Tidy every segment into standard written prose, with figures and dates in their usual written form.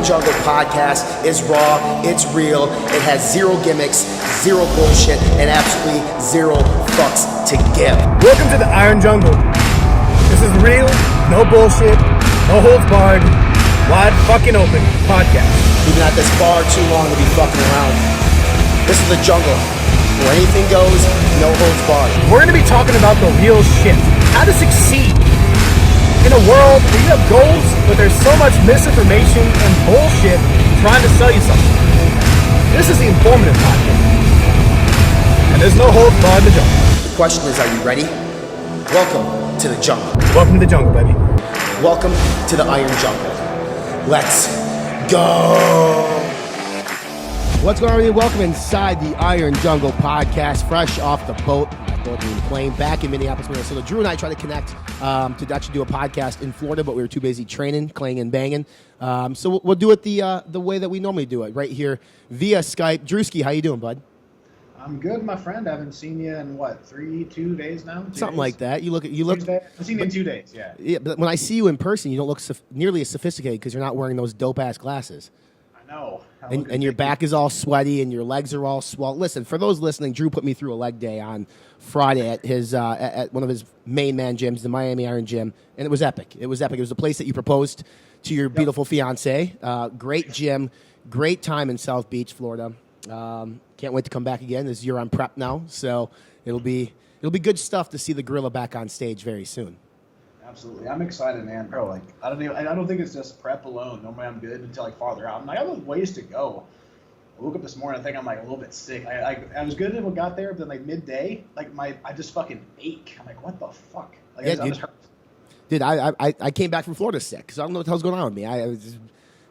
Jungle podcast is raw, it's real, it has zero gimmicks, zero bullshit, and absolutely zero fucks to give. Welcome to the Iron Jungle. This is real, no bullshit, no holds barred, wide fucking open podcast. We've been at this far too long to be fucking around. This is the jungle, where anything goes, no holds barred. We're going to be talking about the real shit, how to succeed in a world where you have goals, but there's so much misinformation and bullshit trying to sell you something. This is the informative podcast, and there's no holds barred in the jungle. The question is, are you ready? Welcome to the jungle. Welcome to the jungle, baby. Welcome to the Iron Jungle. Let's go. What's going on, everybody? Welcome inside the Iron Jungle podcast, fresh off the boat. The plane back in Minneapolis, Minnesota. Drew and I tried to connect to actually do a podcast in Florida, but we were too busy training, clanging, and banging. So we'll do it the way that we normally do it, right here via Skype. Drewski, how you doing, bud? I'm good, my friend. I haven't seen you in what, 2 days now? Something like that. You look. I've seen you in 2 days. Yeah. Yeah, but when I see you in person, you don't look nearly as sophisticated because you're not wearing those dope ass glasses. I know. And your back is all sweaty and your legs are all swollen. Listen, for those listening, Drew put me through a leg day on Friday at his at one of his main man gyms, the Miami Iron Gym, and it was epic. It was epic. It was the place that you proposed to your beautiful fiance. Great gym, great time in South Beach, Florida. Can't wait to come back again. This year I'm prepped now, so it'll be good stuff to see the gorilla back on stage very soon. Absolutely, I'm excited, man. Bro, like I don't think it's just prep alone. Normally I'm good until like farther out. I have ways to go. I woke up this morning. I think I'm like a little bit sick. I was good until I got there, but then like midday, like I just fucking ache. I'm like, what the fuck? Like, Yeah, I'm just hurt. Dude, I came back from Florida sick, so I don't know what the hell's going on with me. I was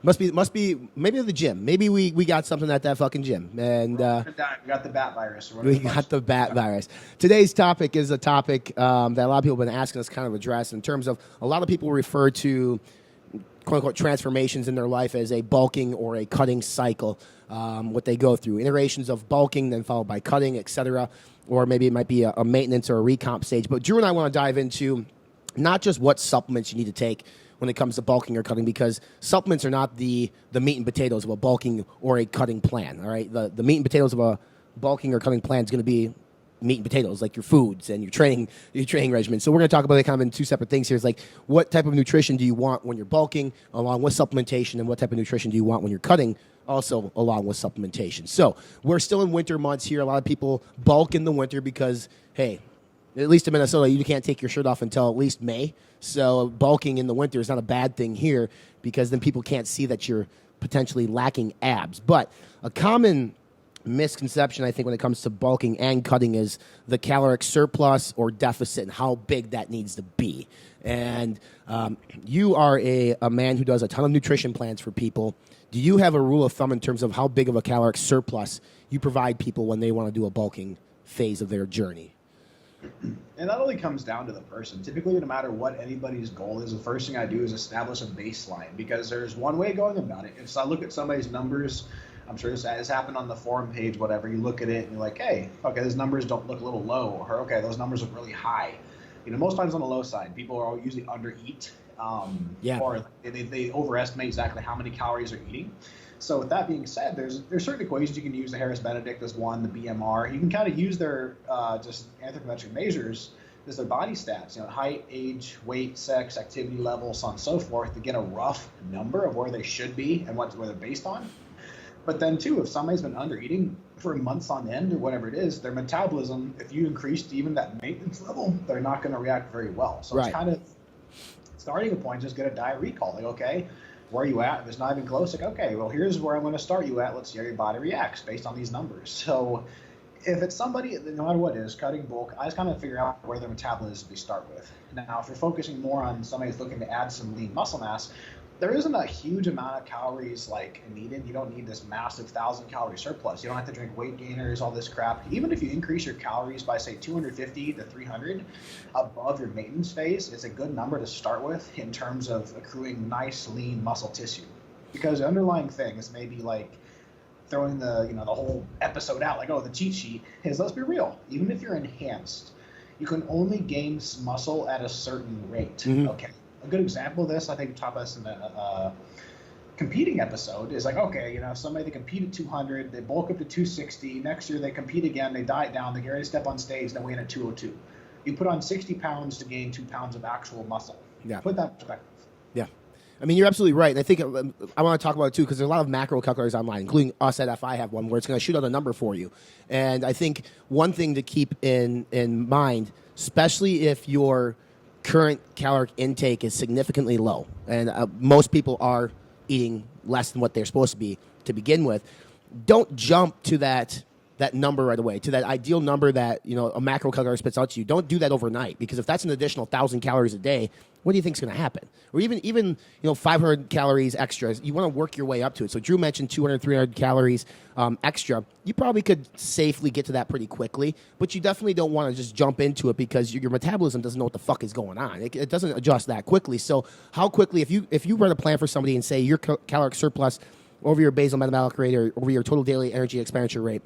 must be maybe the gym. Maybe we got something at that fucking gym, and We got the bat virus. Or we got the bat virus. Today's topic is a topic that a lot of people have been asking us kind of address in terms of a lot of people refer to quote unquote transformations in their life as a bulking or a cutting cycle. What they go through, iterations of bulking, then followed by cutting, etc. Or maybe it might be a maintenance or a recomp stage. But Drew and I want to dive into not just what supplements you need to take when it comes to bulking or cutting, because supplements are not the meat and potatoes of a bulking or a cutting plan. All right, the meat and potatoes of a bulking or cutting plan is going to be meat and potatoes, like your foods and your training regimen. So we're going to talk about it kind of in two separate things here. It's like, what type of nutrition do you want when you're bulking, along with supplementation, and what type of nutrition do you want when you're cutting, also along with supplementation. So we're still in winter months here. A lot of people bulk in the winter because, hey, at least in Minnesota, you can't take your shirt off until at least May. So bulking in the winter is not a bad thing here because then people can't see that you're potentially lacking abs. But a common misconception, I think, when it comes to bulking and cutting is the caloric surplus or deficit and how big that needs to be. And you are a man who does a ton of nutrition plans for people. Do you have a rule of thumb in terms of how big of a caloric surplus you provide people when they want to do a bulking phase of their journey? And that only comes down to the person. Typically, no matter what anybody's goal is, the first thing I do is establish a baseline, because there's one way going about it. If I look at somebody's numbers, I'm sure this has happened on the forum page, whatever, you look at it and you're like, hey, okay, those numbers don't look a little low, or okay, those numbers look really high. You know, most times on the low side, people are usually undereat, or they overestimate exactly how many calories they're eating. So with that being said, there's certain equations you can use. The Harris-Benedict is one, the BMR. You can kind of use their just anthropometric measures as their body stats, height, age, weight, sex, activity level, so on and so forth, to get a rough number of where they should be and where they're based on. But then too, if somebody's been under eating for months on end or whatever it is, their metabolism, if you increased even that maintenance level, they're not going to react very well. So It's kind of starting a point, just get a diet recall. Like, okay, where are you at? If it's not even close, like, okay, well, here's where I'm going to start you at. Let's see how your body reacts based on these numbers. So if it's somebody, no matter what it is, cutting bulk, I just kind of figure out where their metabolism we start with. Now, if you're focusing more on somebody who's looking to add some lean muscle mass, there isn't a huge amount of calories needed. You don't need this massive 1,000-calorie surplus. You don't have to drink weight gainers, all this crap. Even if you increase your calories by, say, 250 to 300 above your maintenance phase, it's a good number to start with in terms of accruing nice, lean muscle tissue. Because the underlying things, maybe like throwing the whole episode out, like, oh, the cheat sheet, is, let's be real, even if you're enhanced, you can only gain muscle at a certain rate. Mm-hmm. Okay. A good example of this, I think, taught us in competing episode is like, okay, you know, somebody they compete at 200, they bulk up to 260. Next year they compete again, they diet down, they get ready to step on stage, then weigh in at 202. You put on 60 pounds to gain 2 pounds of actual muscle. Yeah. Put that in perspective. Yeah. I mean, you're absolutely right. And I think I want to talk about it too, because there's a lot of macro calculators online, including us at FI have one where it's going to shoot out a number for you. And I think one thing to keep in mind, especially if your current caloric intake is significantly low, and most people are eating less than what they're supposed to be to begin with, don't jump to that number right away, to that ideal number that, you know, a macro calculator spits out to you. Don't do that overnight, because if that's an additional 1,000 calories a day, what do you think is going to happen? Or even you know, 500 calories extra. You want to work your way up to it. So Drew mentioned 200, 300 calories extra. You probably could safely get to that pretty quickly, but you definitely don't want to just jump into it, because your metabolism doesn't know what the fuck is going on. It doesn't adjust that quickly. So how quickly, if you run a plan for somebody and say your caloric surplus over your basal metabolic rate or over your total daily energy expenditure rate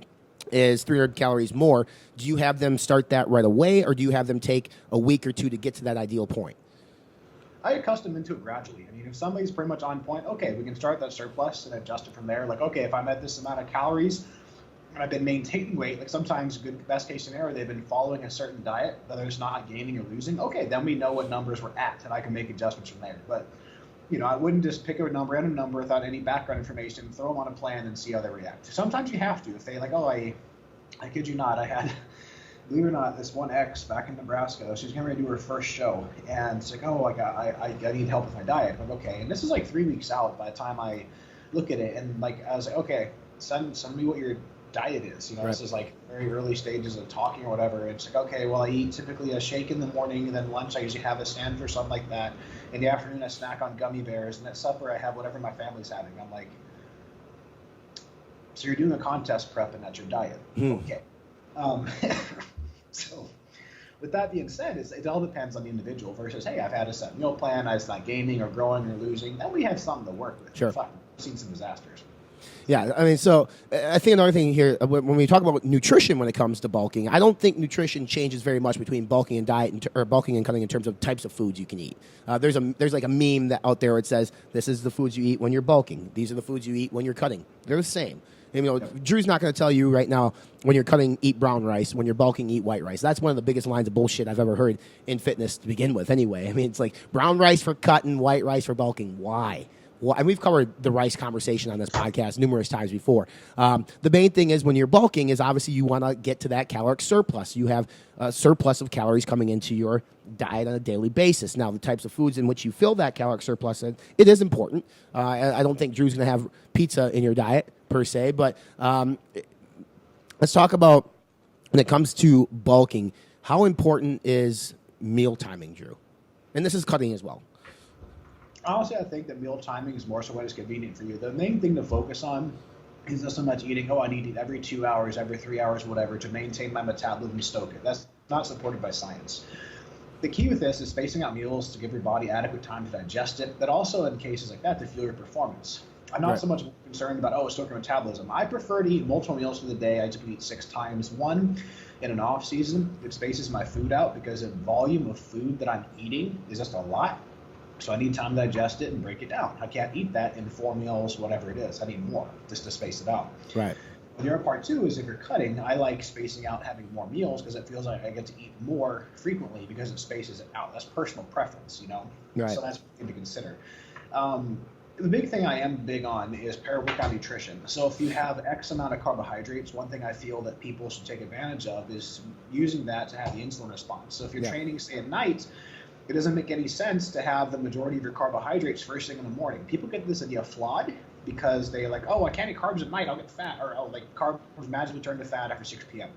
is 300 calories more, do you have them start that right away, or do you have them take a week or two to get to that ideal point? I accustom into it gradually. I mean, if somebody's pretty much on point, okay, we can start that surplus and adjust it from there. Like, okay, if I'm at this amount of calories and I've been maintaining weight, like sometimes best case scenario, they've been following a certain diet, whether it's not gaining or losing. Okay, then we know what numbers we're at, and I can make adjustments from there. But, you know, I wouldn't just pick a random number without any background information, throw them on a plan and see how they react. Sometimes you have to. If they like, oh, I kid you not, I had, believe it or not, this one ex back in Nebraska, she was getting ready to do her first show, and it's like, oh, I need help with my diet. I'm like, okay, and this is like 3 weeks out by the time I look at it, and like I was like, okay, send me what your diet is. You know, right. This is like very early stages of talking or whatever. It's like, okay, well, I eat typically a shake in the morning, and then lunch I usually have a sandwich or something like that. In the afternoon I snack on gummy bears, and at supper I have whatever my family's having. I'm like, so you're doing a contest prep and that's your diet. Okay. So with that being said, it all depends on the individual versus, hey, I've had a set meal plan, it's not gaining or growing or losing. Then we have something to work with. Sure. Fine. I've seen some disasters. Yeah, I mean, so I think another thing here, when we talk about nutrition when it comes to bulking, I don't think nutrition changes very much between bulking and diet, or bulking and cutting in terms of types of foods you can eat. There's like a meme that out there that says, this is the foods you eat when you're bulking. These are the foods you eat when you're cutting. They're the same. And, you know, Drew's not going to tell you right now, when you're cutting, eat brown rice. When you're bulking, eat white rice. That's one of the biggest lines of bullshit I've ever heard in fitness to begin with anyway. I mean, it's like brown rice for cutting, white rice for bulking. Why? Well, and we've covered the rice conversation on this podcast numerous times before. The main thing is when you're bulking is obviously you want to get to that caloric surplus. You have a surplus of calories coming into your diet on a daily basis. Now, the types of foods in which you fill that caloric surplus in, it is important. I don't think Drew's going to have pizza in your diet per se, but let's talk about, when it comes to bulking, how important is meal timing, Drew? And this is cutting as well. Honestly, I think that meal timing is more so when it's convenient for you. The main thing to focus on is not so much eating, I need to eat every 2 hours, every 3 hours, whatever, to maintain my metabolism, stoke it. That's not supported by science. The key with this is spacing out meals to give your body adequate time to digest it, but also in cases like that to fuel your performance. I'm not so much concerned about, stoking metabolism. I prefer to eat multiple meals for the day. I typically eat 6 times. One, in an off season, it spaces my food out because the volume of food that I'm eating is just a lot. So I need time to digest it and break it down. I can't eat that in 4 meals, whatever it is. I need more just to space it out. Right. And the other part, too, is if you're cutting, I like spacing out having more meals because it feels like I get to eat more frequently because it spaces it out. That's personal preference, you know? Right. So that's something to consider. The big thing I am big on is per-workout nutrition. So if you have X amount of carbohydrates, one thing I feel that people should take advantage of is using that to have the insulin response. So if you're training, say, at night, it doesn't make any sense to have the majority of your carbohydrates first thing in the morning. People get this idea flawed because they're like, I can't eat carbs at night, I'll get fat. Or, carbs magically turn to fat after 6 p.m.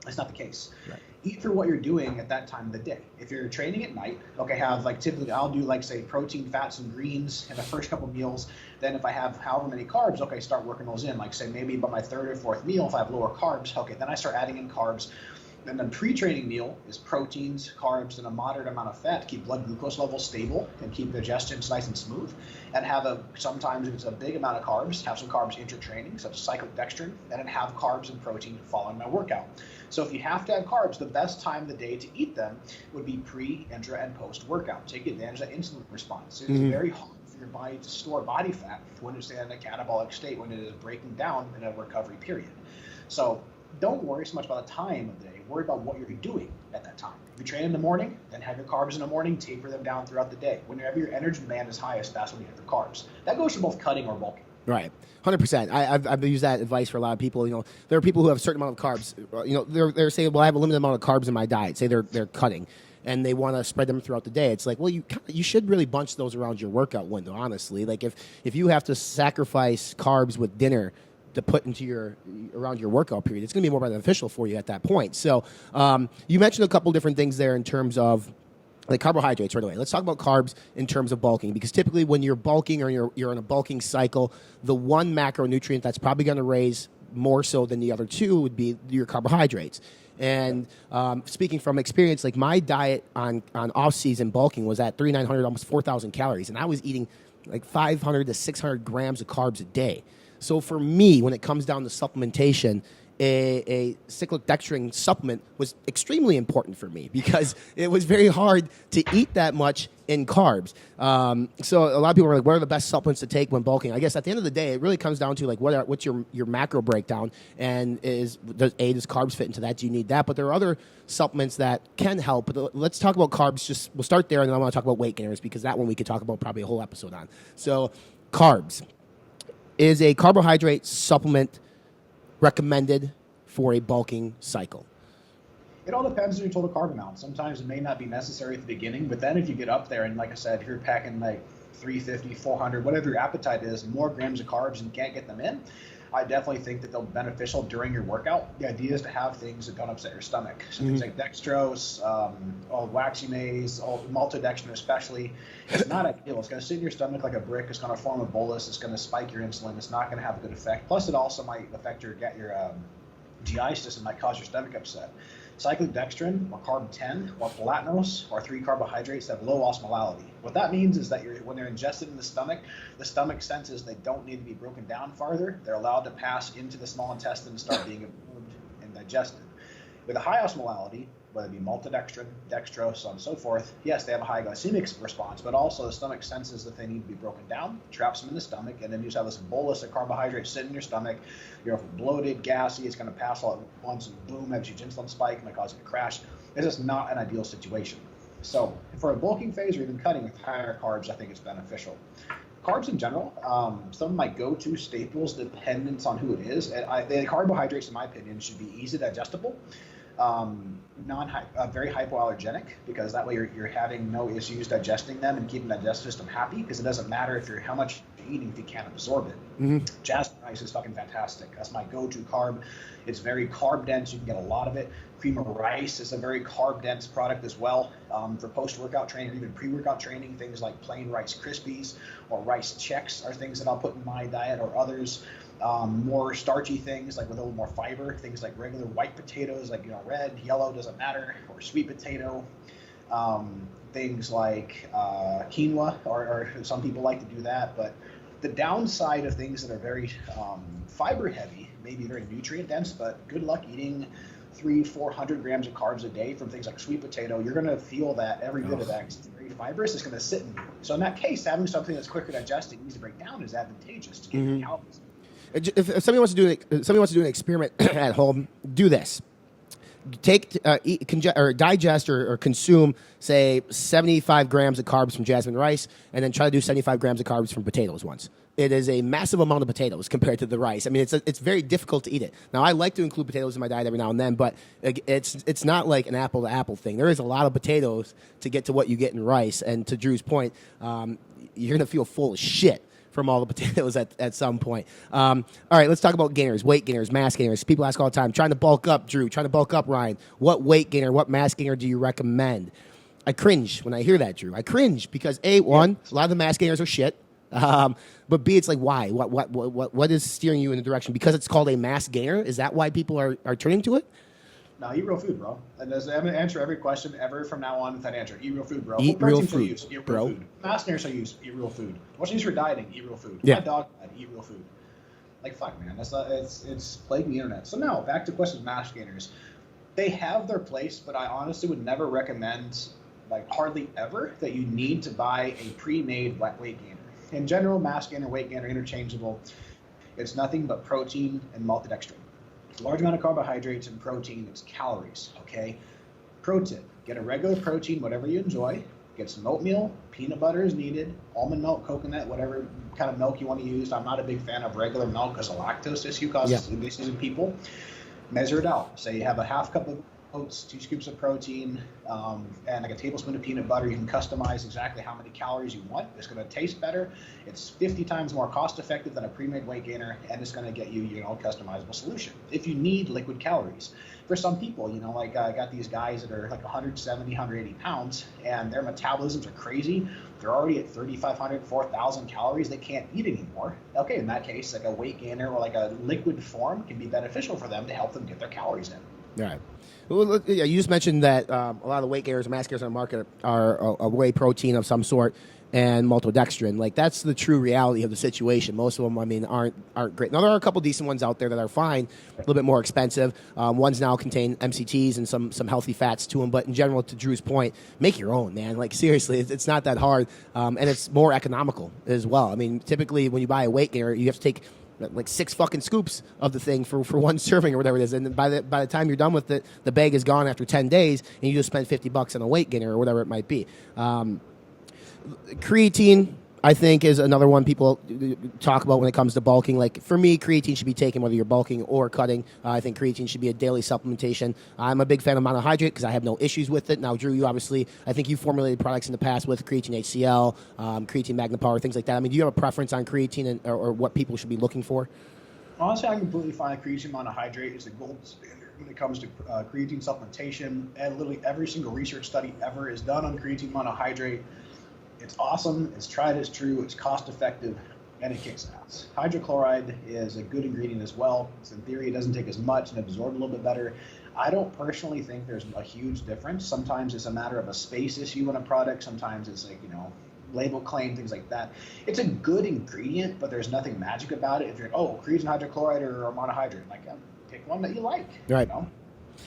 That's not the case. Right. Eat for what you're doing at that time of the day. If you're training at night, typically I'll do say protein, fats, and greens in the first couple meals. Then if I have however many carbs, start working those in. Say maybe by my 3rd or 4th meal, if I have lower carbs, then I start adding in carbs. And then pre-training meal is proteins, carbs, and a moderate amount of fat to keep blood glucose levels stable and keep digestion nice and smooth. And sometimes if it's a big amount of carbs, have some carbs intra-training, such as cyclodextrin, and then have carbs and protein following my workout. So if you have to have carbs, the best time of the day to eat them would be pre, intra, and post-workout. Take advantage of that insulin response. It's very hard for your body to store body fat when it's in a catabolic state, when it is breaking down in a recovery period. So don't worry so much about the time of the day. Worry about what you're doing at that time. If you train in the morning, then have your carbs in the morning, taper them down throughout the day. Whenever your energy demand is highest, that's when you hit the carbs. That goes for both cutting or bulking. Right. 100%. I've used that advice for a lot of people. You know, there are people who have a certain amount of carbs. You know, they're saying, well, I have a limited amount of carbs in my diet. Say they're cutting, and they want to spread them throughout the day. It's like, well, you should really bunch those around your workout window, honestly. Like if you have to sacrifice carbs with dinner to put into around your workout period, it's going to be more beneficial for you at that point. So you mentioned a couple different things there in terms of like carbohydrates right away. Let's talk about carbs in terms of bulking, because typically when you're bulking or you're in a bulking cycle, the one macronutrient that's probably going to raise more so than the other two would be your carbohydrates. And speaking from experience, like my diet on off-season bulking was at 3,900, almost 4,000 calories, and I was eating like 500 to 600 grams of carbs a day. So for me, when it comes down to supplementation, a cyclic dextrin supplement was extremely important for me because it was very hard to eat that much in carbs. So a lot of people are like, what are the best supplements to take when bulking? I guess at the end of the day, it really comes down to like what's your macro breakdown, and does carbs fit into that? Do you need that? But there are other supplements that can help. But let's talk about carbs. We'll start there, and then I want to talk about weight gainers, because that one we could talk about probably a whole episode on. So carbs. Is a carbohydrate supplement recommended for a bulking cycle? It all depends on your total carb amount. Sometimes it may not be necessary at the beginning, but then if you get up there and, like I said, if you're packing like 350, 400, whatever your appetite is, more grams of carbs and you can't get them in, I definitely think that they'll be beneficial during your workout. The idea is to have things that don't upset your stomach. So things like dextrose, waxy maize, maltodextrin especially, it's not ideal. It's going to sit in your stomach like a brick. It's going to form a bolus. It's going to spike your insulin. It's not going to have a good effect. Plus, it also might affect your GI system, might cause your stomach upset. Cyclic dextrin, or carb 10, or glutinose are 3 carbohydrates that have low osmolality. What that means is that when they're ingested in the stomach senses they don't need to be broken down farther. They're allowed to pass into the small intestine and start being absorbed and digested. With a high osmolality, whether it be maltodextrin, dextrose, so on and so forth, yes, they have a high glycemic response, but also the stomach senses that they need to be broken down, traps them in the stomach, and then you just have this bolus of carbohydrates sitting in your stomach. You're bloated, gassy, it's going to pass all at once, and boom, have your insulin spike, might cause it to crash. It's just not an ideal situation. So for a bulking phase or even cutting with higher carbs, I think it's beneficial. Carbs in general, some of my go-to staples, dependent on who it is. The carbohydrates, in my opinion, should be easy digestible. Very hypoallergenic, because that way you're having no issues digesting them and keeping the digestive system happy, because it doesn't matter how much you're eating if you can't absorb it. Jasmine rice is fucking fantastic. That's my go-to carb. It's very carb dense. You can get a lot of it. Cream of rice is a very carb dense product as well. For post-workout training or even pre-workout training, things like plain Rice Krispies or Rice Chex are things that I'll put in my diet, or others. More starchy things, like with a little more fiber, things like regular white potatoes, like red, yellow, doesn't matter, or sweet potato. Things like quinoa, or some people like to do that. But the downside of things that are very fiber heavy, maybe very nutrient dense, but good luck eating 300-400 grams of carbs a day from things like sweet potato. You're going to feel that every bit of that, because it's very fibrous. It's going to sit in you. So in that case, having something that's quicker digesting, easy to break down, is advantageous to get your calories. If somebody wants to do an experiment at home, do this. Digest or consume, say, 75 grams of carbs from jasmine rice, and then try to do 75 grams of carbs from potatoes once. It is a massive amount of potatoes compared to the rice. I mean, it's very difficult to eat it. Now, I like to include potatoes in my diet every now and then, but it's not like an apple-to-apple thing. There is a lot of potatoes to get to what you get in rice, and to Drew's point, you're going to feel full of shit from all the potatoes at some point. All right, let's talk about gainers, weight gainers, mass gainers. People ask all the time, trying to bulk up, Drew, trying to bulk up, Ryan. What weight gainer, what mass gainer do you recommend? I cringe when I hear that, Drew. I cringe because a lot of the mass gainers are shit. But B, it's like, why? What is steering you in the direction? Because it's called a mass gainer? Is that why people are turning to it? No, eat real food, bro. And I'm going to answer every question ever from now on with that answer. Eat real food, bro. Eat real food, eat bro. real food. Mass gainers I use, eat real food. What's used for dieting? Eat real food. Yeah. My dog died, eat real food. Like, fuck, man. It's plaguing the internet. So now, back to questions of mass gainers. They have their place, but I honestly would never recommend, like hardly ever, that you need to buy a pre-made weight gainer. In general, mass gain and weight gain are interchangeable. It's nothing but protein and maltodextrin. Large amount of carbohydrates and protein, it's calories, okay? Pro tip, get a regular protein, whatever you enjoy. Get some oatmeal, peanut butter is needed, almond milk, coconut, whatever kind of milk you want to use. I'm not a big fan of regular milk because a lactose issue causes issues in people. Measure it out. Say you have a half cup of oats, 2 scoops of protein, and like a tablespoon of peanut butter. You can customize exactly how many calories you want. It's going to taste better. It's 50 times more cost effective than a pre-made weight gainer, and it's going to get you, a customizable solution. If you need liquid calories, for some people, like I got these guys that are like 170, 180 pounds, and their metabolisms are crazy. They're already at 3,500, 4,000 calories. They can't eat anymore. Okay, in that case, like a weight gainer or like a liquid form can be beneficial for them to help them get their calories in. All right. Well, yeah, you just mentioned that a lot of the weight gainers and mass gainers on the market are a whey protein of some sort and maltodextrin. Like, that's the true reality of the situation. Most of them, I mean, aren't great. Now, there are a couple decent ones out there that are fine, a little bit more expensive. Ones now contain MCTs and some healthy fats to them. But in general, to Drew's point, make your own, man. Like, seriously, it's not that hard. And it's more economical as well. I mean, typically when you buy a weight gainer, you have to take like 6 fucking scoops of the thing for one serving or whatever it is, and by the time you're done with it, the bag is gone after 10 days, and you just spend $50 on a weight gainer or whatever it might be. Creatine, I think, is another one people talk about when it comes to bulking. Like, for me, creatine should be taken whether you're bulking or cutting. I think creatine should be a daily supplementation. I'm a big fan of monohydrate because I have no issues with it. Now, Drew, you obviously, I think you formulated products in the past with creatine HCl, creatine Magna-Power, things like that. I mean, do you have a preference on creatine or what people should be looking for? Honestly, I completely find creatine monohydrate is the gold standard when it comes to creatine supplementation. And literally every single research study ever is done on creatine monohydrate. It's awesome, it's tried, it's true, it's cost effective, and it kicks ass. Hydrochloride is a good ingredient as well. So in theory, it doesn't take as much and absorb a little bit better. I don't personally think there's a huge difference. Sometimes it's a matter of a space issue in a product. Sometimes it's like, label claim, things like that. It's a good ingredient, but there's nothing magic about it. If you're, creatine hydrochloride or monohydrate, like, pick one that you like. Right.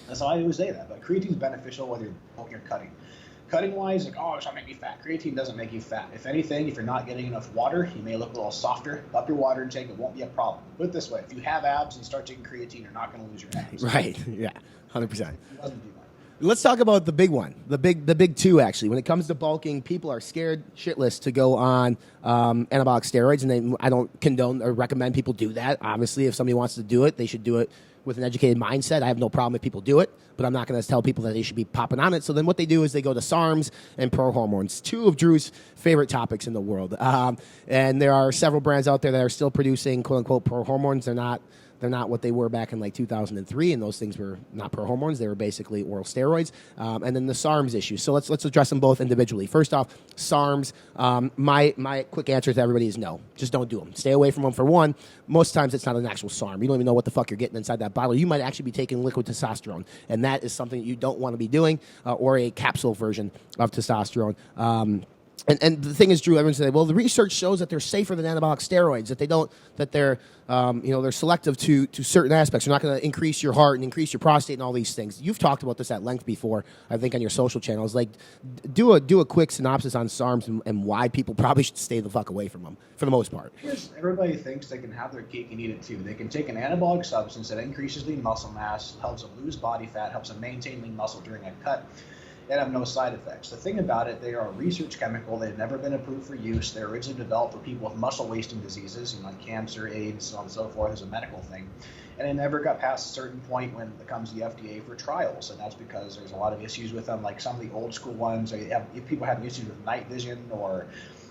That's how I always say that. But creatine's beneficial whether you're bulking or cutting. Cutting wise, like, it's not make me fat. Creatine doesn't make you fat. If anything, if you're not getting enough water, you may look a little softer. Up your water intake, it won't be a problem. Put it this way, if you have abs and you start taking creatine, you're not going to lose your abs. Right, yeah, 100%. It doesn't do that. Let's talk about the big one, the big two, actually. When it comes to bulking, people are scared shitless to go on anabolic steroids, and I don't condone or recommend people do that. Obviously, if somebody wants to do it, they should do it with an educated mindset. I have no problem if people do it, but I'm not going to tell people that they should be popping on it. So then what they do is they go to SARMs and pro-hormones, 2 of Drew's favorite topics in the world. And there are several brands out there that are still producing quote-unquote pro-hormones. They're not what they were back in like 2003, and those things were not pro-hormones. They were basically oral steroids. And then the SARMs issue. So let's address them both individually. First off, SARMs, my quick answer to everybody is no. Just don't do them. Stay away from them for one. Most times it's not an actual SARM. You don't even know what the fuck you're getting inside that bottle. You might actually be taking liquid testosterone, and that is something that you don't want to be doing, or a capsule version of testosterone. And the thing is, Drew, everyone says, well, the research shows that they're safer than anabolic steroids, that they're selective to certain aspects. They're not going to increase your heart and increase your prostate and all these things. You've talked about this at length before, I think, on your social channels. Like, do a quick synopsis on SARMs and why people probably should stay the fuck away from them, for the most part. Everybody thinks they can have their cake and eat it too. They can take an anabolic substance that increases lean muscle mass, helps them lose body fat, helps them maintain lean muscle during a cut, and have no side effects. The thing about it, they are a research chemical. They've never been approved for use. They're originally developed for people with muscle wasting diseases, like cancer, AIDS, so on and so forth, as a medical thing. And they never got past a certain point when it comes to the FDA for trials, and that's because there's a lot of issues with them, like some of the old school ones. If people have issues with night vision or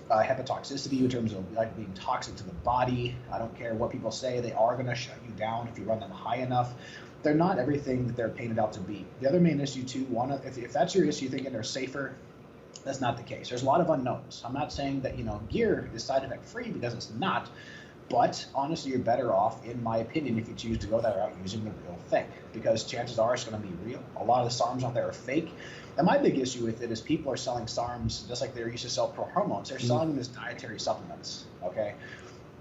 hepatotoxicity in terms of like being toxic to the body. I don't care what people say. They are going to shut you down if you run them high enough. They're not everything that they're painted out to be. The other main issue too, if that's your issue, thinking they're safer, that's not the case. There's a lot of unknowns. I'm not saying that gear is side effect free, because it's not. But honestly, you're better off, in my opinion, if you choose to go that route using the real thing, because chances are it's going to be real. A lot of the SARMs out there are fake. And my big issue with it is people are selling SARMs just like they used to sell pro-hormones. They're selling them as dietary supplements, okay?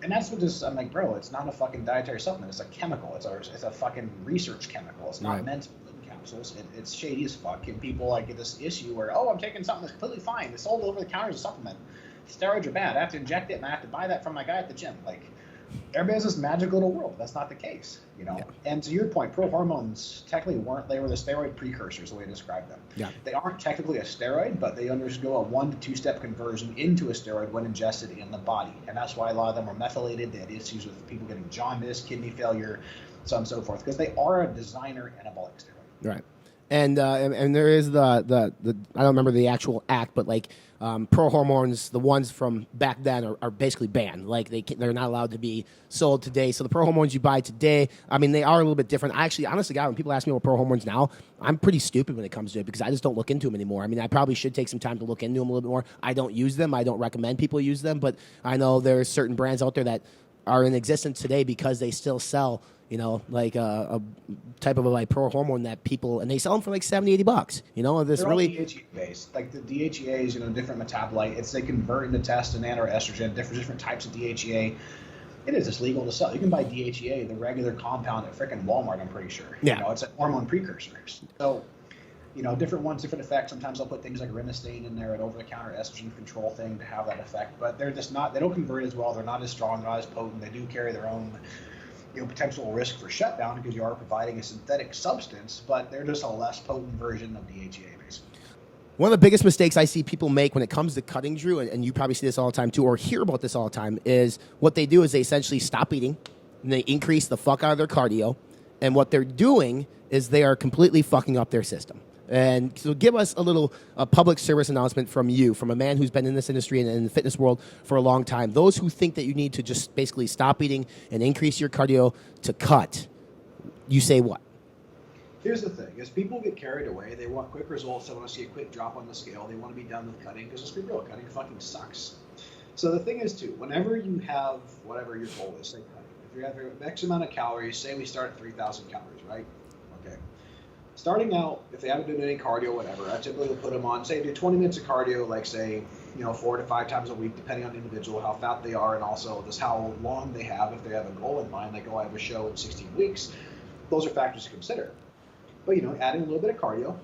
And that's what this, I'm like, bro, it's not a fucking dietary supplement. It's a chemical. It's a fucking research chemical. It's not meant to be in capsules. It's shady as fuck. And people get this issue where, I'm taking something that's completely fine. It's sold over the counter as a supplement. steroids are bad. I have to inject it, and I have to buy that from my guy at the gym. Like, everybody has this magical little world. That's not the case, you know. Yeah. And to your point, pro hormones technically weren't. They were the steroid precursors, the way to describe them. Yeah. They aren't technically a steroid, but they undergo a 1 to 2 step conversion into a steroid when ingested in the body, and that's why a lot of them were methylated. They had issues with people getting jaundice, kidney failure, so on and so forth, because they are a designer anabolic steroid. Right. And there is the I don't remember the actual act, but like pro hormones, the ones from back then are basically banned. Like they're not allowed to be sold today. So the pro hormones you buy today, I mean, they are a little bit different. I actually, honestly, God, when people ask me about pro hormones now, I'm pretty stupid when it comes to it because I just don't look into them anymore. I mean, I probably should take some time to look into them a little bit more. I don't use them. I don't recommend people use them, but I know there are certain brands out there that are in existence today because they still sell, you know, like a type of like pro hormone that people, and they sell them for like $70-$80. You know, this they're really DHEA based. Like the DHEA is, you know, different metabolite. They convert into testosterone or estrogen, different types of DHEA. It is just legal to sell. You can buy DHEA, the regular compound, at frickin' Walmart. I'm pretty sure. Yeah. You know, it's a hormone precursor. So, you know, different ones, different effects. Sometimes I'll put things like rimestane in there, an over-the-counter estrogen control thing to have that effect. But they're just not. They don't convert as well. They're not as strong. They're not as potent. They do carry their own, you know, potential risk for shutdown because you are providing a synthetic substance. But they're just a less potent version of DHEA, basically. one of the biggest mistakes I see people make when it comes to cutting, Drew, and you probably see this all the time too, or hear about this all the time, is what they do is they essentially stop eating and they increase the fuck out of their cardio. And what they're doing is they are completely fucking up their system. And so give us a public service announcement from you, from a man who's been in this industry and in the fitness world for a long time. Those who think that you need to just basically stop eating and increase your cardio to cut, you say what? Here's the thing, is people get carried away. They want quick results. They want to see a quick drop on the scale. They want to be done with cutting because let's be real, cutting fucking sucks. So the thing is, too, whenever you have whatever your goal is, say cutting, if you have X amount of calories, say we start at 3,000 calories, right? Okay. Starting out, if they haven't done any cardio, whatever, I typically will put them on, say, do 20 minutes of cardio, like, say, 4 to 5 times a week, depending on the individual, how fat they are, and also just how long they have. If they have a goal in mind, like, I have a show in 16 weeks, those are factors to consider. But, adding a little bit of cardio,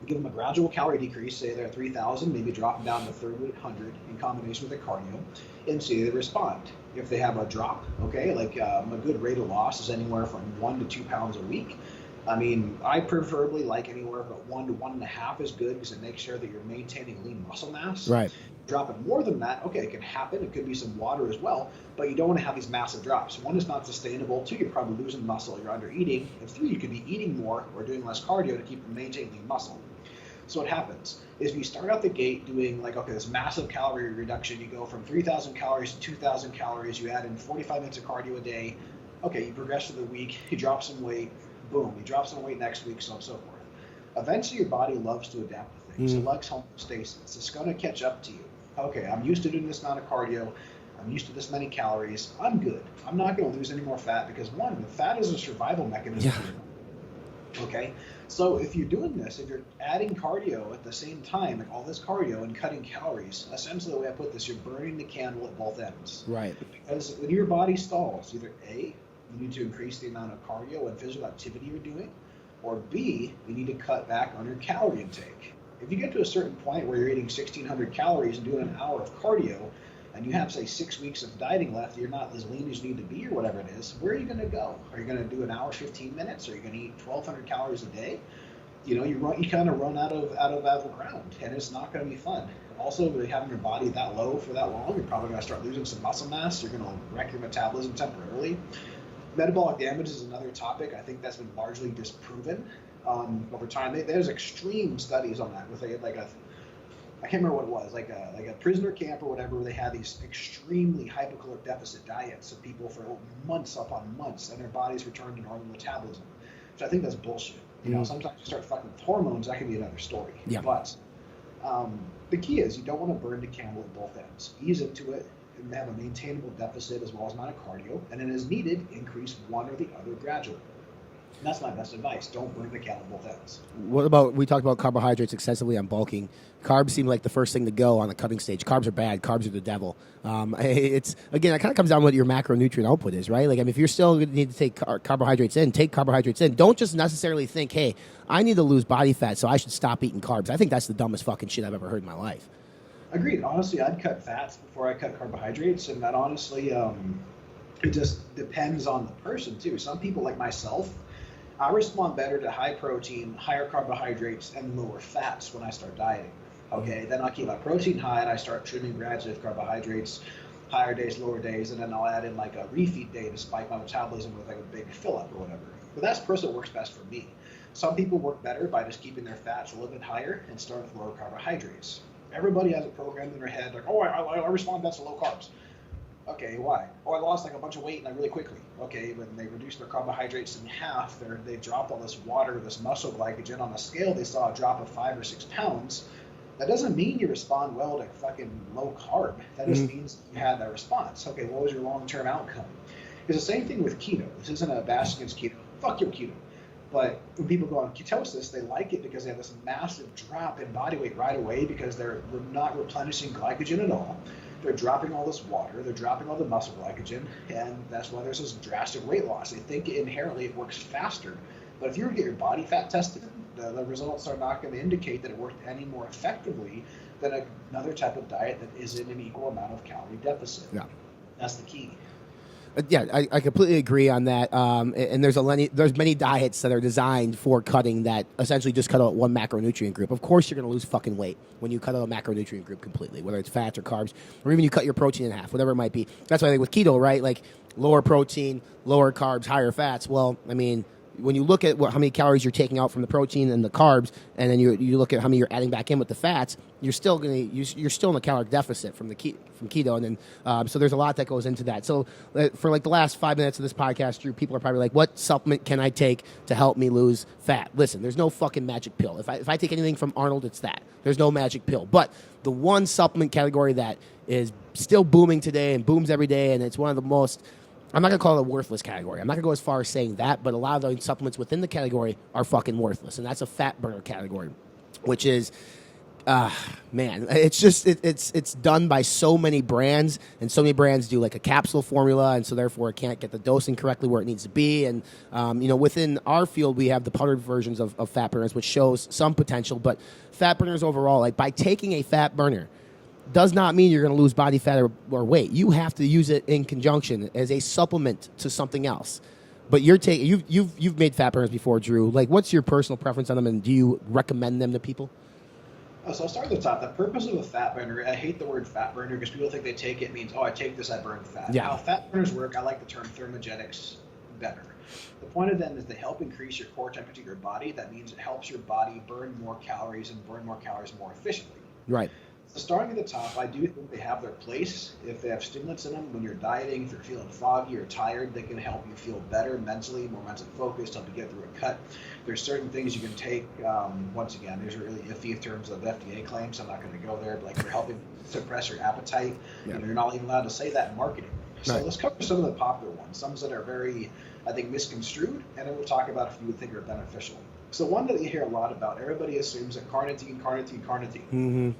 give them a gradual calorie decrease, say they're at 3,000, maybe dropping down to 3,800 in combination with the cardio, and see they respond. If they have a drop, okay, like a good rate of loss is anywhere from 1 to 2 pounds a week. I mean, I preferably like anywhere but 1 to 1.5 is good because it makes sure that you're maintaining lean muscle mass. Right. Dropping more than that, okay, it can happen. It could be some water as well, but you don't want to have these massive drops. 1, it's not sustainable. 2, you're probably losing muscle. You're under eating. And 3, you could be eating more or doing less cardio to keep maintaining lean muscle. So what happens is if you start out the gate doing this massive calorie reduction, you go from 3,000 calories to 2,000 calories, you add in 45 minutes of cardio a day, okay, you progress through the week, you drop some weight, boom, you drop some weight next week, so on and so forth. Eventually your body loves to adapt to things. It likes homeostasis. It's going to catch up to you. Okay, I'm used to doing this amount of cardio. I'm used to this many calories. I'm good. I'm not going to lose any more fat because, 1, the fat is a survival mechanism. Yeah. Okay, so if you're doing this, if you're adding cardio at the same time, like all this cardio and cutting calories, essentially the way I put this, you're burning the candle at both ends. Right. Because when your body stalls, either A, you need to increase the amount of cardio and physical activity you're doing, or B, you need to cut back on your calorie intake. If you get to a certain point where you're eating 1,600 calories and doing an hour of cardio, and you have, say, 6 weeks of dieting left, you're not as lean as you need to be or whatever it is, where are you going to go? Are you going to do an hour, 15 minutes? Are you going to eat 1,200 calories a day? You kind of run out of the ground, and it's not going to be fun. Also, having your body that low for that long, you're probably going to start losing some muscle mass. You're going to wreck your metabolism temporarily. Metabolic damage is another topic. I think that's been largely disproven over time. There's extreme studies on that. I can't remember what it was, like a prisoner camp or whatever, where they had these extremely hypocaloric deficit diets of people for months upon months, and their bodies returned to normal metabolism. So I think that's bullshit. Sometimes you start fucking with hormones, that can be another story. Yeah. But the key is you don't want to burn the candle at both ends. Ease into it and have a maintainable deficit as well as amount of cardio, and then as needed, increase one or the other gradually. And that's my best advice. Don't burn the candle at both ends. What about, we talked about carbohydrates extensively on bulking. Carbs seem like the first thing to go on the cutting stage. Carbs are bad. Carbs are the devil. It kind of comes down to what your macronutrient output is, right? Like, if you're still going to need to take carbohydrates in, take carbohydrates in. Don't just necessarily think, hey, I need to lose body fat, so I should stop eating carbs. I think that's the dumbest fucking shit I've ever heard in my life. Agreed. Honestly, I'd cut fats before I cut carbohydrates, and that honestly, it just depends on the person too. Some people like myself, I respond better to high protein, higher carbohydrates, and lower fats when I start dieting. Okay, then I'll keep my protein high and I start trimming gradually with carbohydrates, higher days, lower days, and then I'll add in like a refeed day to spike my metabolism with like a big fill up or whatever. But that's the person that works best for me. Some people work better by just keeping their fats a little bit higher and starting with lower carbohydrates. Everybody has a program in their head like, oh, I respond best to low carbs. Okay, why? Oh, I lost like a bunch of weight really quickly. Okay, when they reduced their carbohydrates in half, they dropped all this water, this muscle glycogen on a scale. They saw a drop of 5 or 6 pounds. That doesn't mean you respond well to fucking low carb. That just means you had that response. Okay, what was your long-term outcome? It's the same thing with keto. This isn't a bash against keto. Fuck your keto. But when people go on ketosis, they like it because they have this massive drop in body weight right away because they're not replenishing glycogen at all. They're dropping all this water. They're dropping all the muscle glycogen, and that's why there's this drastic weight loss. They think inherently it works faster. But if you were to get your body fat tested, the results are not going to indicate that it worked any more effectively than another type of diet that is in an equal amount of calorie deficit. Yeah. That's the key. Yeah, I completely agree on that. And there's many diets that are designed for cutting that essentially just cut out one macronutrient group. Of course, you're going to lose fucking weight when you cut out a macronutrient group completely, whether it's fats or carbs, or even you cut your protein in half, whatever it might be. That's why I think with keto, right? Like lower protein, lower carbs, higher fats. Well, I mean, when you look at how many calories you're taking out from the protein and the carbs, and then you look at how many you're adding back in with the fats, you're still in a caloric deficit from keto, and then so there's a lot that goes into that. So for like the last 5 minutes of this podcast, Drew, people are probably like, "What supplement can I take to help me lose fat?" Listen, there's no fucking magic pill. If I take anything from Arnold, it's that. There's no magic pill. But the one supplement category that is still booming today and booms every day, and it's one of the most, I'm not going to call it a worthless category. I'm not going to go as far as saying that, but a lot of the supplements within the category are fucking worthless, and that's a fat burner category, which is, man, it's just, it's done by so many brands, and so many brands do like a capsule formula, and so therefore it can't get the dosing correctly where it needs to be, and, within our field, we have the powdered versions of fat burners, which shows some potential, but fat burners overall, like by taking a fat burner, does not mean you're going to lose body fat or weight. You have to use it in conjunction as a supplement to something else. But you've made fat burners before, Drew. Like, what's your personal preference on them, and do you recommend them to people? So I'll start at the top. The purpose of a fat burner, I hate the word fat burner because people think they take it means, oh, I take this, I burn fat. Yeah. How fat burners work, I like the term thermogenics better. The point of them is they help increase your core temperature of your body. That means it helps your body burn more calories and burn more calories more efficiently. Right. So starting at the top, I do think they have their place. If they have stimulants in them when you're dieting, if you're feeling foggy or tired, they can help you feel better mentally, more mentally focused, help you get through a cut. There's certain things you can take. Once again, there's really iffy in terms of FDA claims. I'm not going to go there, but like they're helping suppress your appetite. Yeah. You're not even allowed to say that in marketing. So Right. let's cover some of the popular ones, some that are very, I think, misconstrued, and then we'll talk about if you would think are beneficial. So one that you hear a lot about, everybody assumes that carnitine. Mm-hmm.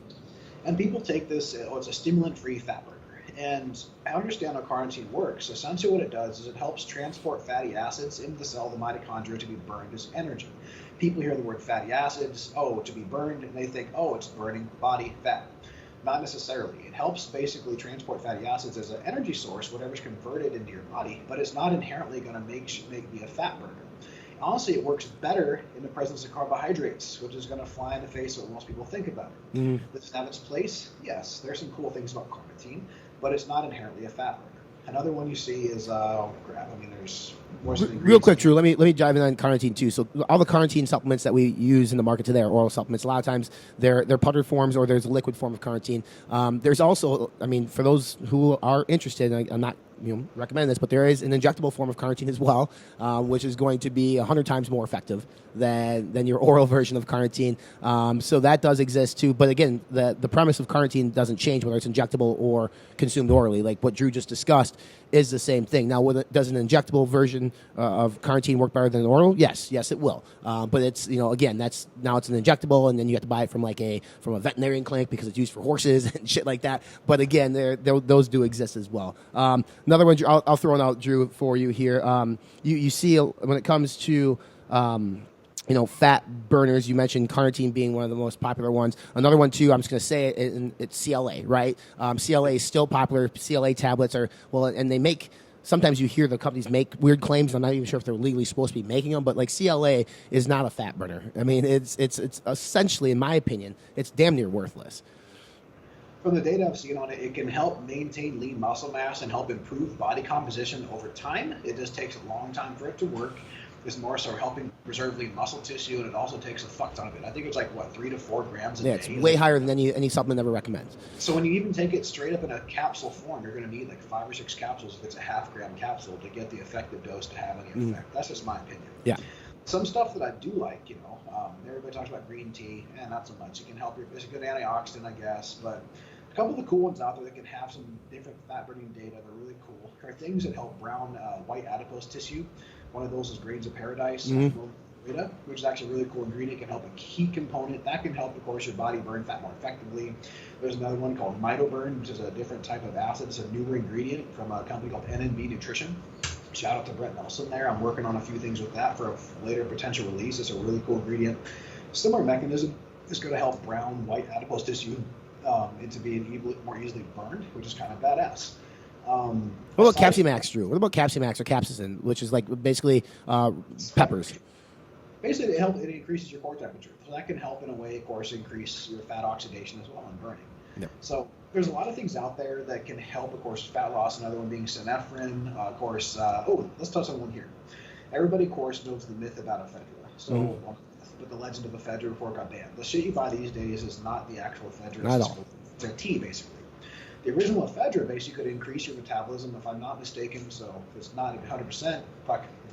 And people take this, it's a stimulant-free fat burner. And I understand how carnitine works. Essentially what it does is it helps transport fatty acids into the cell, the mitochondria, to be burned as energy. People hear the word fatty acids, to be burned, and they think, it's burning body fat. Not necessarily. It helps basically transport fatty acids as an energy source, whatever's converted into your body, but it's not inherently going to make me a fat burner. Honestly, it works better in the presence of carbohydrates, which is going to fly in the face of what most people think about it. Mm-hmm. Does it have its place? Yes. There's some cool things about carnitine, but it's not inherently a fat burner. Another one you see is, there's more. Real quick, Drew, let me dive in on carnitine too. So all the carnitine supplements that we use in the market today are oral supplements. A lot of times they're powdered forms or there's a liquid form of carnitine. There's also, for those who are interested, I'm not recommend this, but there is an injectable form of carnitine as well, which is going to be 100 times more effective than your oral version of carnitine. So that does exist too. But again, the premise of carnitine doesn't change whether it's injectable or consumed orally. Like what Drew just discussed is the same thing. Now, does an injectable version of carnitine work better than an oral? Yes, it will. But it's again, it's an injectable, and then you have to buy it from a veterinarian clinic because it's used for horses and shit like that. But again, those do exist as well. Another one, I'll throw it out, Drew, for you here. You see when it comes to fat burners. You mentioned carnitine being one of the most popular ones. Another one too, I'm just going to say it, and it's CLA, right? CLA is still popular. CLA tablets are, well, and they make, sometimes you hear the companies make weird claims. I'm not even sure if they're legally supposed to be making them, but like CLA is not a fat burner. I mean, it's essentially, in my opinion, it's damn near worthless. From the data I've seen on it, it can help maintain lean muscle mass and help improve body composition over time. It just takes a long time for it to work. It's more so helping preserve lean muscle tissue, and it also takes a fuck ton of it. I think it's like, 3 to 4 grams a day. Yeah, it's way higher than any supplement ever recommends. So when you even take it straight up in a capsule form, you're going to need like 5 or 6 capsules if it's a half-gram capsule to get the effective dose to have any effect. That's just my opinion. Yeah. Some stuff that I do like, everybody talks about green tea, and not so much. It can help it's a good antioxidant, I guess, but a couple of the cool ones out there that can have some different fat-burning data, they're really cool, are things that help brown white adipose tissue. One of those is Grains of Paradise, which is actually a really cool ingredient. It can help a key component. That can help, of course, your body burn fat more effectively. There's another one called Mitoburn, which is a different type of acid. It's a newer ingredient from a company called NNB Nutrition. Shout out to Brett Nelson there. I'm working on a few things with that for a later potential release. It's a really cool ingredient. Similar mechanism is going to help brown white adipose tissue into being more easily burned, which is kind of badass. What about Capsimax, Drew? What about Capsimax or capsaicin, which is like basically peppers? Basically, it increases your core temperature. So that can help in a way, of course, increase your fat oxidation as well and burning. Yep. So there's a lot of things out there that can help, of course, fat loss. Another one being synephrine. Of course, let's touch on one here. Everybody, of course, knows the myth about ephedra. So, but the legend of ephedra before it got banned. The shit you buy these days is not the actual ephedra. Not at all. It's a tea, basically. The original ephedra basically could increase your metabolism, if I'm not mistaken. So if it's not 100%,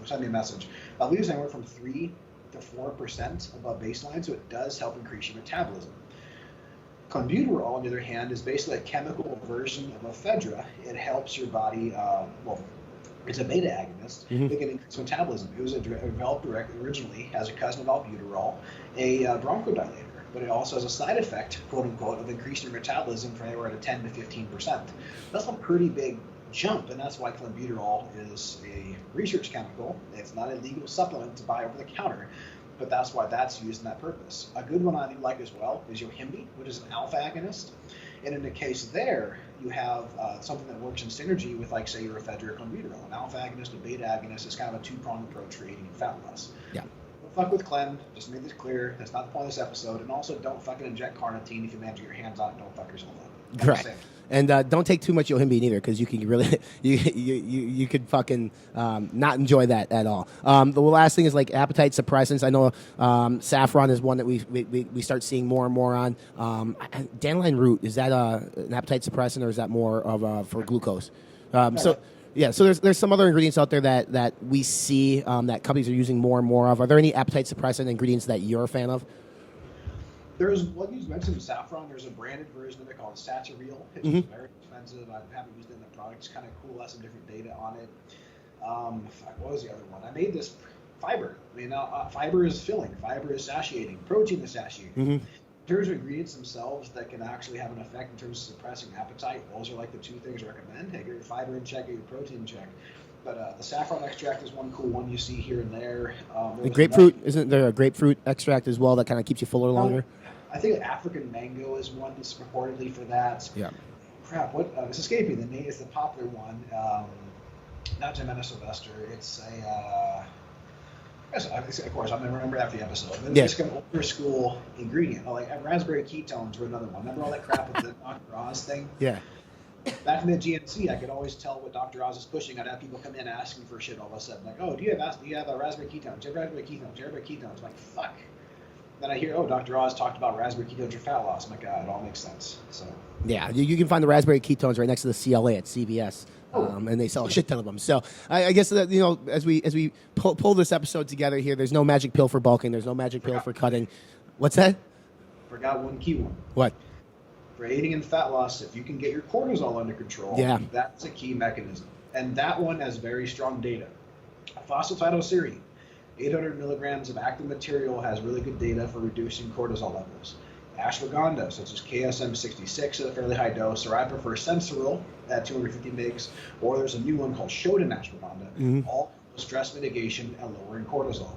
send me a message. I believe it's anywhere from 3 to 4% above baseline, so it does help increase your metabolism. Clenbuterol, on the other hand, is basically a chemical version of ephedra. It helps your body, it's a beta agonist. It can increase metabolism. It was developed originally as a cousin of albuterol, a bronchodilator. But it also has a side effect, quote unquote, of increasing your metabolism from anywhere to 10 to 15%. That's a pretty big jump, and that's why clenbuterol is a research chemical. It's not a legal supplement to buy over the counter, but that's why that's used in that purpose. A good one I do like as well is Yohimbe, which is an alpha agonist. And in the case there, you have something that works in synergy with, like, say, your ephedra or clenbuterol. An alpha agonist, a beta agonist is kind of a two-pronged approach for aiding fat loss. Yeah. Don't fuck with Clem. Just to make this clear. That's not the point of this episode. And also, don't fucking inject carnitine if you manage to get your hands on it. Don't fuck yourself up. Correct. And don't take too much Yohimbe either, because you can really you could fucking not enjoy that at all. The last thing is like appetite suppressants. I know saffron is one that we start seeing more and more on. Dandelion root, is that an appetite suppressant, or is that more of for glucose? So there's some other ingredients out there that we see that companies are using more and more of. Are there any appetite suppressant ingredients that you're a fan of? There's what you mentioned, saffron. There's a branded version of it called Satirial. It's very expensive. I haven't used it in the product. It's kind of cool. Has some different data on it. What was the other one? I made this fiber. I mean, fiber is filling. Fiber is satiating. Protein is satiating. In terms of ingredients themselves that can actually have an effect in terms of suppressing appetite, those are like the two things I recommend. Hey, get your fiber in check, get your protein in check. But the saffron extract is one cool one you see here and there. The grapefruit, isn't there a grapefruit extract as well that kind of keeps you fuller longer? I think African mango is one that's reportedly for that. Yeah. Crap, what? It's escaping. The name is the popular one. Not Jimena Sylvester. It's a. Of course, I'm going to remember after the episode. But it's like an older school ingredient. Like raspberry ketones were another one. Remember all that crap with the Dr. Oz thing? Yeah. Back in the GNC, I could always tell what Dr. Oz is pushing. I'd have people come in asking for shit all of a sudden. Like, oh, do you have a raspberry ketones? Do you have raspberry ketones? Do you have raspberry ketones? I'm like, fuck. Then I hear, oh, Dr. Oz talked about raspberry ketones for fat loss. I'm like, it all makes sense. So. Yeah, you can find the raspberry ketones right next to the CLA at CVS. And they sell a shit ton of them. So I guess that, as we pull this episode together here, there's no magic pill for bulking. There's no magic pill for cutting. What's that? Forgot one key one. What? For aiding in fat loss, if you can get your cortisol under control, that's a key mechanism. And that one has very strong data. Phosphatidylserine, 800 milligrams of active material, has really good data for reducing cortisol levels. Ashwagandha, such as KSM-66 at a fairly high dose, or I prefer Sensoril at 250 mg, or there's a new one called Shodan ashwagandha, all stress mitigation and lowering cortisol.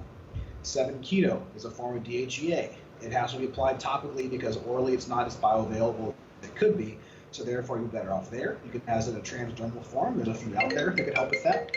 7 keto is a form of DHEA. It has to be applied topically because orally it's not as bioavailable as it could be. So therefore, you're better off there. You can have it in a transdermal form. There's a few out there that can help with that.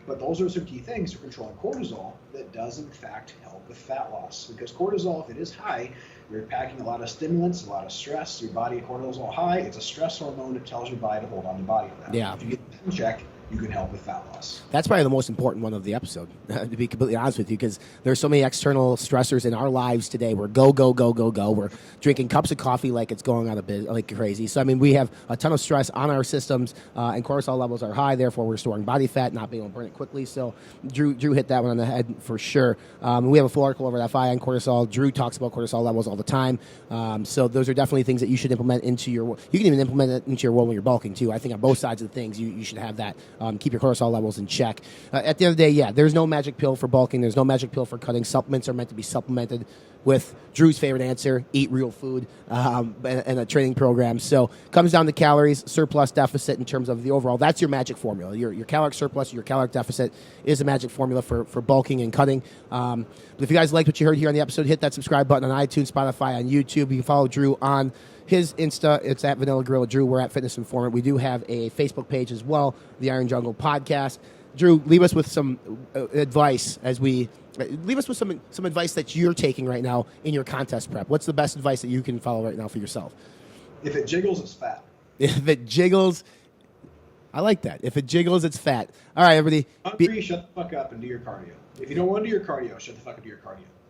But those are some key things for controlling cortisol that does in fact help with fat loss. Because cortisol, if it is high, you're packing a lot of stimulants, a lot of stress. Your body, cortisol high, it's a stress hormone that tells your body to hold on to body fat. Yeah. If you get that in check, you can help with fat loss. That's probably the most important one of the episode, to be completely honest with you, because there's so many external stressors in our lives today. We're go, go, go, go, go. We're drinking cups of coffee like it's going out of business, like crazy. So, I mean, we have a ton of stress on our systems, and cortisol levels are high. Therefore, we're storing body fat, not being able to burn it quickly. So, Drew hit that one on the head for sure. We have a full article over at FI on cortisol. Drew talks about cortisol levels all the time. So, those are definitely things that you should implement into your. You can even implement it into your world when you're bulking too. I think on both sides of the things, you should have that. Keep your cortisol levels in check. At the end of the day, yeah, there's no magic pill for bulking. There's no magic pill for cutting. Supplements are meant to be supplemented with Drew's favorite answer: eat real food, and a training program. So comes down to calories, surplus, deficit in terms of the overall. That's your magic formula. Your caloric surplus, your caloric deficit is a magic formula for bulking and cutting. But if you guys liked what you heard here on the episode, hit that subscribe button on iTunes, Spotify, on YouTube. You can follow Drew on his Insta. It's at Vanilla Gorilla Drew. We're at Fitness Informant. We do have a Facebook page as well, the Iron Jungle Podcast. Drew, leave us with some advice as we leave us with some advice that you're taking right now in your contest prep. What's the best advice that you can follow right now for yourself? If it jiggles, it's fat. If it jiggles, I like that. If it jiggles, it's fat. All right, everybody. Hungry, shut the fuck up and do your cardio. If you don't want to do your cardio, shut the fuck up and do your cardio.